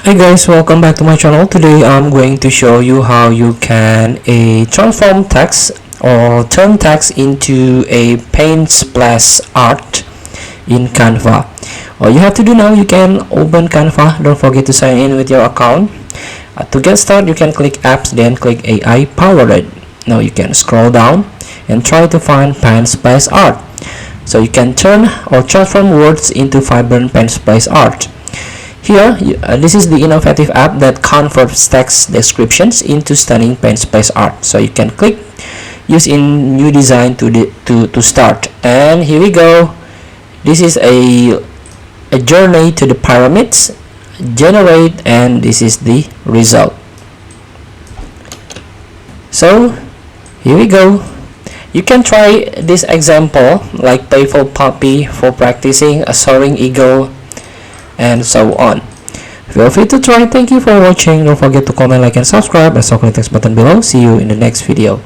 Hi guys, welcome back to my channel. Today I'm going to show you how you can transform text or turn text into a paint splash art in Canva. All you have to do now, you can open Canva. Don't forget to sign in with your account. To get started, you can click apps, then click AI powered. Now you can scroll down and try to find paint splash art. So you can turn or transform words into vibrant paint splash art. Here, this is the innovative app that converts text descriptions into stunning paint splash art. So you can click use in new design to start. And here we go. This is a journey to the pyramids. Generate, and this is the result. So here we go. You can try this example like playful puppy for practicing, a soaring eagle, and so on. Feel free to try. Thank you for watching. Don't forget to comment, like, and subscribe, and click the text button below. See you in the next video.